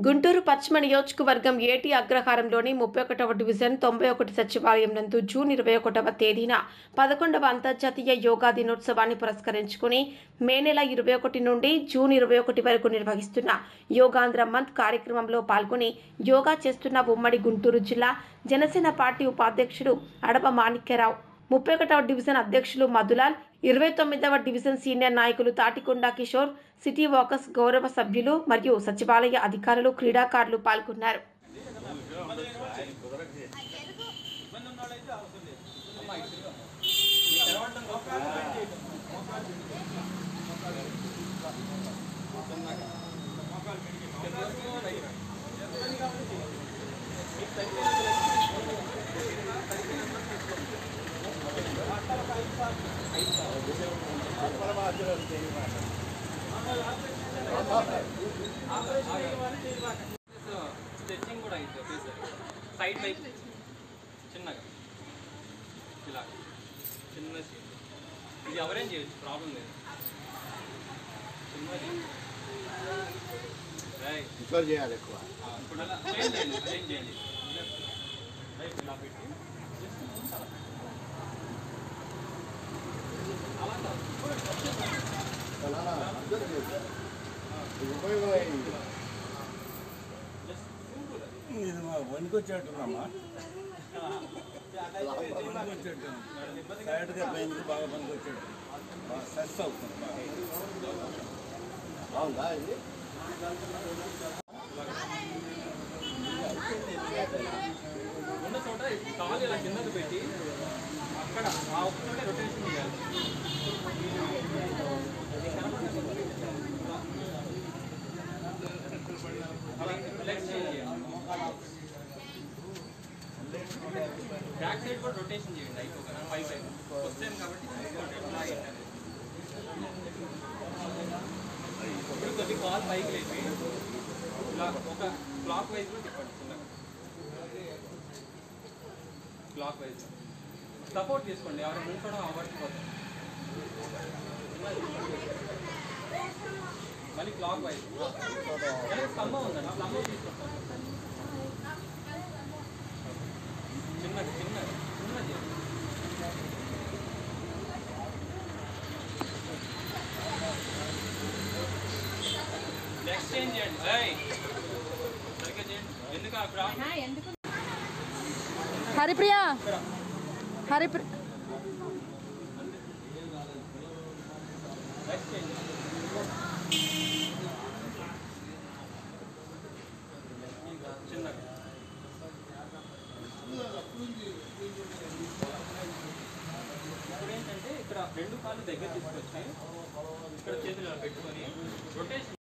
గుంటూరు పశ్చిమ నియోజకవర్గం ఏటి అగ్రహారంలోని 31వ డివిజన్ 91 సచివాలయం నందు జూన్ 21వ తేదీన 11వ అంతర్జాతీయ యోగా దినోత్సవాన్ని పురస్కరించుకుని మే నెల 21 నుండి జూన్ 21 వరకు నిర్వహిస్తున్న యోగాంధ్ర మంత్ కార్యక్రమంలో పాల్గొని యోగా చేస్తున్న ఉమ్మడి గుంటూరు జిల్లా జనసేన పార్టీ ఉపాధ్యక్షుడు అడప మాణిక్యరావు, 31వ డివిజన్ అధ్యక్షులు మధులాల్, 29వ డివిజన్ సీనియర్ నాయకులు తాటికొండ కిషోర్, సిటీ వాకర్స్ గౌరవ సభ్యులు మరియు సచివాలయ అధికారులు, క్రీడాకారులు పాల్గొన్నారు. స్ట్రెచింగ్ కూడా అయితే ఒకేసారి సైడ్ వైపు చిన్నగా ఇలా చిన్న ఇది ఎవరేం చేయొచ్చు, ప్రాబ్లం లేదు. చిన్నది చేయాలి ఎక్కువ. ఇప్పుడు అలా చేంజ్ చేయండి రైట్ ఇలా పెట్టి ఇది మా వణికొచ్చేట్టున్నామా, సైడ్గా పెయింది బాగా పనికొచ్చేట్టు బాగా స్ట్రెస్ అవుతుంది. బాగుందా ఇది? ఉన్న చోట కాలు ఇలా కిందకు పెట్టి అక్కడ ఆ ఒక్క చోట రొటేషన్ చేయాలి. లెగ్స్ చేంజ్ చేయాలి. బ్యాక్ సైడ్ కూడా రొటేషన్ చేయండి. అయిపోగా పై సైడ్ వస్తాం కాబట్టి ఇప్పుడు కొద్ది కాల్ పైకి లేపి ఇలా ఒక క్లాక్ వైజ్లో తిప్పండి. చిన్నగా క్లాక్ వైజ్ సపోర్ట్ తీసుకోండి. ఎవరు ముంచడం అవ్వకపోతాం. మళ్ళీ క్లాక్ వైజ్ స్తంభం ఉందండి, స్తంభం తీసుకొస్తాం. చిన్నది చిన్నది చిన్నది నెక్స్ట్ చేంజ్ చేయండి. సరిగ్గా చేయండి. ఎందుకు అప్పుడు హరిప్రియ హరిప్రియ నెక్స్ట్ చేంజ్ చిన్నగా ఇప్పుడు ఏంటంటే ఇక్కడ రెండు కాళ్ళు దగ్గర తీసుకొచ్చి ఇక్కడ చేతులు పెట్టుకొని రొటేషన్